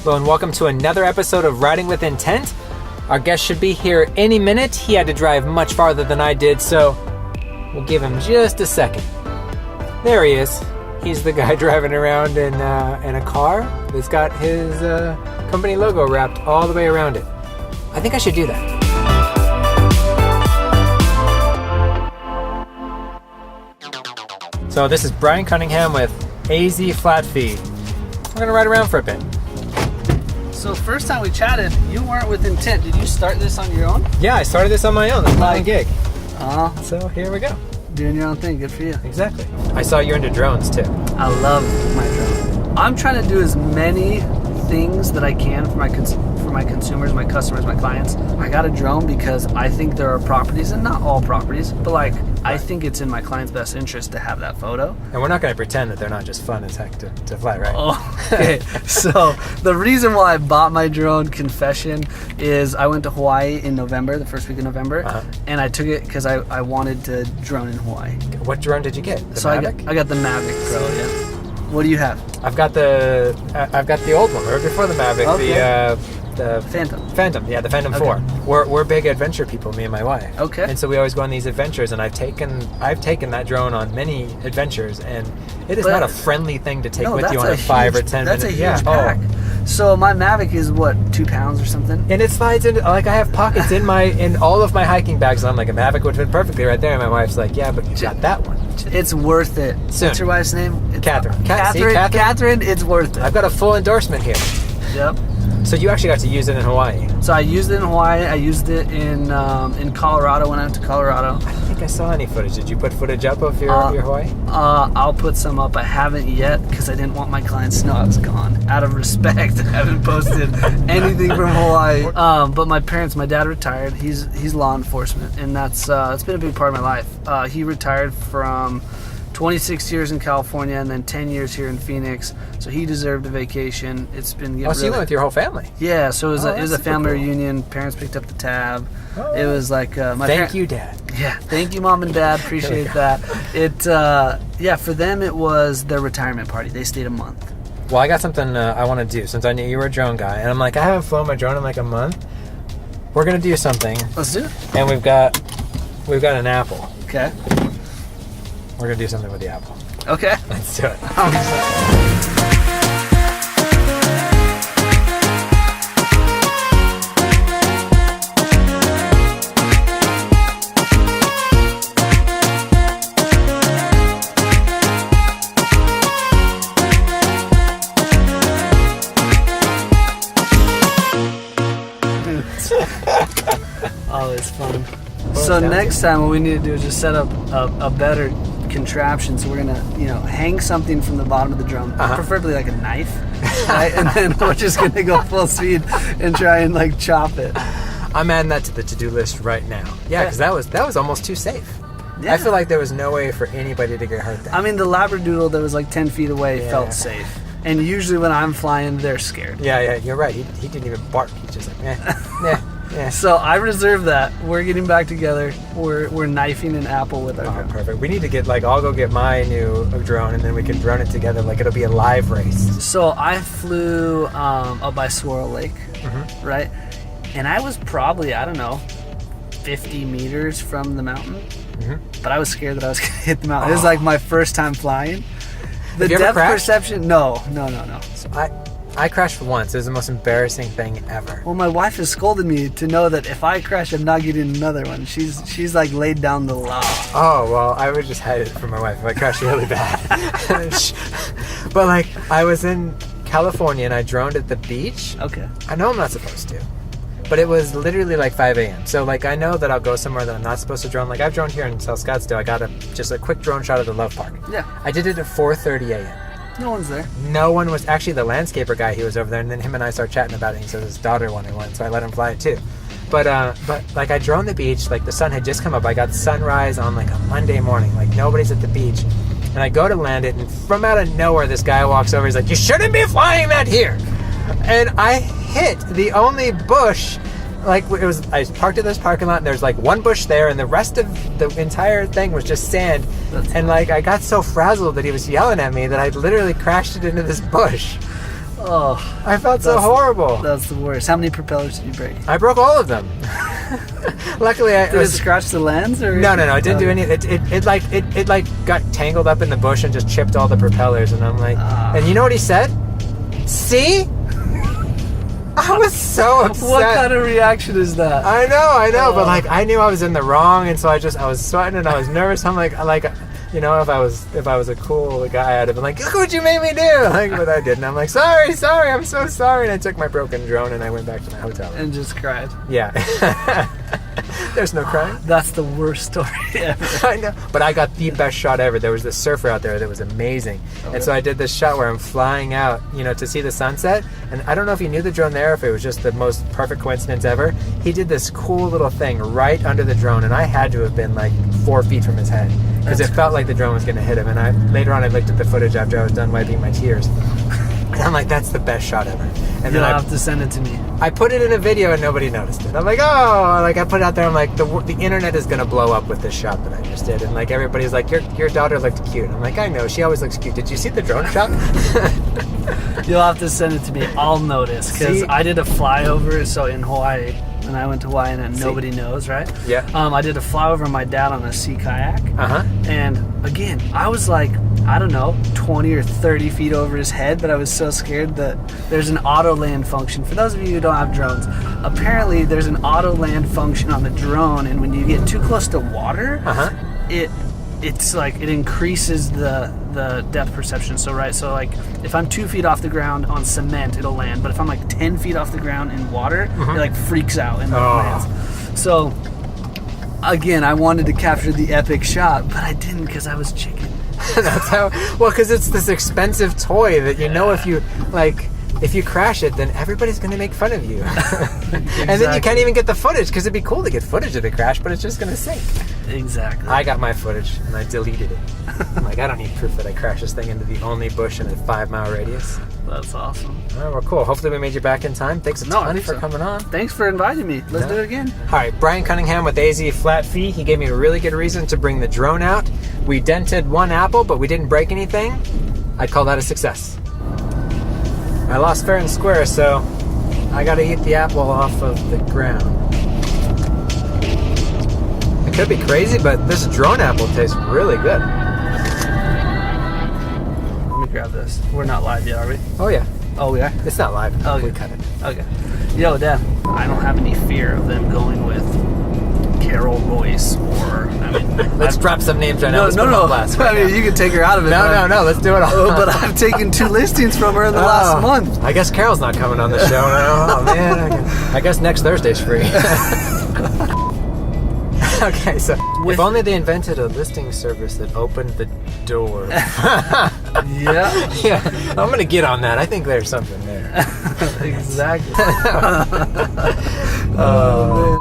Hello and welcome to another episode of Riding with Intent. Our guest should be here any minute. He had to drive much farther than I did, so we'll give him just a second. There he is. He's the guy driving around in a car that's got his company logo wrapped all the way around it. I think I should do that. So this is Brian Cunningham with AZ Flat Feed. We're going to ride around for a bit. So first time we chatted, you weren't with Intent. Did you start this on your own? Yeah, I started this on my own. It's my own gig. So here we go. Doing your own thing. Good for you. Exactly. I saw you're into drones too. I love my drone. I'm trying to do as many things that I can for my consumers, my customers, my clients. I got a drone because I think there are properties, and not all properties, but like I think it's in my client's best interest to have that photo. And we're not going to pretend that they're not just fun as heck to fly, right? Oh, okay. So the reason why I bought my drone, confession, is I went to Hawaii in November, the first week of November, and I took it because I wanted to drone in Hawaii. What drone did you get? The Mavic? I got the Mavic Pro. Yeah. What do you have? I've got the old one, right before the Mavic. Okay. The Phantom, yeah, the Phantom 4. We're big adventure people, me and my wife. Okay. And so we always go on these adventures, and I've taken that drone on many adventures, and it is not a friendly thing to take with you on a 5 or 10 minute. That's a huge pack. So my Mavic is what, 2 pounds or something? And it slides into, like, I have pockets in all of my hiking bags, and I'm like, a Mavic would fit perfectly right there. And my wife's like, yeah, but you got that one. It's worth it. Soon. What's your wife's name? Catherine. Catherine, it's worth it. I've got a full endorsement here. Yep. So you actually got to use it in Hawaii. So I used it in Hawaii. I used it in Colorado when I went to Colorado. I don't think I saw any footage. Did you put footage up of your Hawaii? I'll put some up. I haven't yet because I didn't want my clients to know I was gone. Out of respect, I haven't posted anything from Hawaii. But my parents, my dad retired. He's law enforcement, and that's been a big part of my life. He retired from 26 years in California and then 10 years here in Phoenix. So he deserved a vacation. It's been getting so you went with your whole family? Yeah, so it was a family reunion. Parents picked up the tab. Oh. It was like Thank you, Dad. Yeah, thank you, Mom and Dad. Appreciate that. It for them it was their retirement party. They stayed a month. Well, I got something I want to do since I knew you were a drone guy, and I'm like, I haven't flown my drone in like a month. We're gonna do something. Let's do it. And we've got an apple. Okay. We're gonna do something with the apple. Okay. Let's do it. Always fun. So next time what we need to do is just set up a better contraption. So we're gonna hang something from the bottom of the drone, preferably like a knife, right? And then we're just gonna go full speed and try and like chop it. I'm adding that to the to-do list right now. Yeah, because that was almost too safe. Yeah. I feel like there was no way for anybody to get hurt there. I mean, the Labradoodle that was like 10 feet away felt safe. And usually when I'm flying, they're scared. Yeah, you're right. He didn't even bark. He's just like, yeah. So I reserve that. We're getting back together. We're knifing an apple with our drone. Perfect. We need to get I'll go get my new drone, and then we can drone it together. Like it'll be a live race. So I flew up by Swirl Lake, right? And I was probably 50 meters from the mountain. But I was scared that I was gonna hit the mountain. It was like my first time flying. The depth perception? No. So I crashed once. It was the most embarrassing thing ever. Well, my wife has scolded me to know that if I crash, I'm not getting another one. She's like laid down the law. Oh, well, I would just hide it from my wife if I crashed really bad. But like, I was in California and I droned at the beach. Okay. I know I'm not supposed to, but it was literally like 5 a.m. So like, I know that I'll go somewhere that I'm not supposed to drone. Like I've droned here in South Scottsdale. I got just a quick drone shot of the Love Park. Yeah. I did it at 4:30 a.m. No one's there. No one was. Actually, the landscaper guy, he was over there, and then him and I started chatting about it. And he said his daughter wanted one, so I let him fly it too. But like I droned the beach, like the sun had just come up. I got sunrise on like a Monday morning, like nobody's at the beach. And I go to land it, and from out of nowhere, this guy walks over. He's like, "You shouldn't be flying that here." And I hit the only bush like it was, I parked at this parking lot and there's like one bush there and the rest of the entire thing was just sand. And like I got so frazzled that he was yelling at me that I literally crashed it into this bush. Oh, I felt so horrible. That's the worst. How many propellers did you break? I broke all of them. Luckily, Did it scratch the lens or? No, it didn't do any. It got tangled up in the bush and just chipped all the propellers. And I'm like, and you know what he said? See? I was so upset. What kind of reaction is that? I know, but like I knew I was in the wrong, and so I was sweating and I was nervous. I'm like, you know, if I was a cool guy, I'd have been like, look what you made me do. Like, but I didn't. I'm like, sorry, I'm so sorry. And I took my broken drone and I went back to my hotel And just cried. Yeah. There's no crying. That's the worst story ever. I know, but I got the best shot ever. There was this surfer out there that was amazing, and so I did this shot where I'm flying out, you know, to see the sunset. And I don't know if he knew the drone there, if it was just the most perfect coincidence ever. He did this cool little thing right under the drone, and I had to have been like 4 feet from his head because it felt like the drone was going to hit him. And later on I looked at the footage after I was done wiping my tears, and I'm like, that's the best shot ever. And You'll have to send it to me. I put it in a video and nobody noticed it. I'm like, oh, like I put it out there. I'm like, the internet is gonna blow up with this shot that I just did, and like everybody's like, your daughter looked cute. I'm like, I know, she always looks cute. Did you see the drone shot? You'll have to send it to me. I'll notice because I did a flyover. So in Hawaii, when I went to Hawaii, and nobody knows, right? Yeah. I did a flyover with my dad on a sea kayak. And again, I was like, I don't know, 20 or 30 feet over his head, but I was so scared that there's an auto land function. For those of you who don't have drones, apparently there's an auto land function on the drone, and when you get too close to water, it's like it increases the depth perception. So like if I'm 2 feet off the ground on cement, it'll land, but if I'm like 10 feet off the ground in water, it like freaks out and lands. So again, I wanted to capture the epic shot, but I didn't because I was chicken. That's how. Well, because it's this expensive toy that you know if you crash it, then everybody's going to make fun of you. Exactly. And then you can't even get the footage because it'd be cool to get footage of the crash, but it's just going to sink. Exactly. I got my footage and I deleted it. I'm like, I don't need proof that I crashed this thing into the only bush in a 5-mile radius. That's awesome. All right, well, cool. Hopefully we made you back in time. Thanks a ton for coming on. Thanks for inviting me. Let's do it again. All right, Brian Cunningham with AZ Flat Fee. He gave me a really good reason to bring the drone out. We dented one apple, but we didn't break anything. I'd call that a success. I lost fair and square, so I got to eat the apple off of the ground. It could be crazy, but this drone apple tastes really good. Let me grab this. We're not live yet, are we? Oh, yeah. Oh, we are? It's not live. Oh, we cut it. Okay. Yo, Dad, I don't have any fear of them going with Carol Royce or, I mean... Let's drop some names right now. No. I mean, you can take her out of it. No. Let's do it all. But I've taken 2 listings from her in the last month. I guess Carol's not coming on the show now. Oh, man. I guess next Thursday's free. Okay, so if only they invented a listing service that opened the door. Yeah, I'm going to get on that. I think there's something there. Exactly. Oh, man.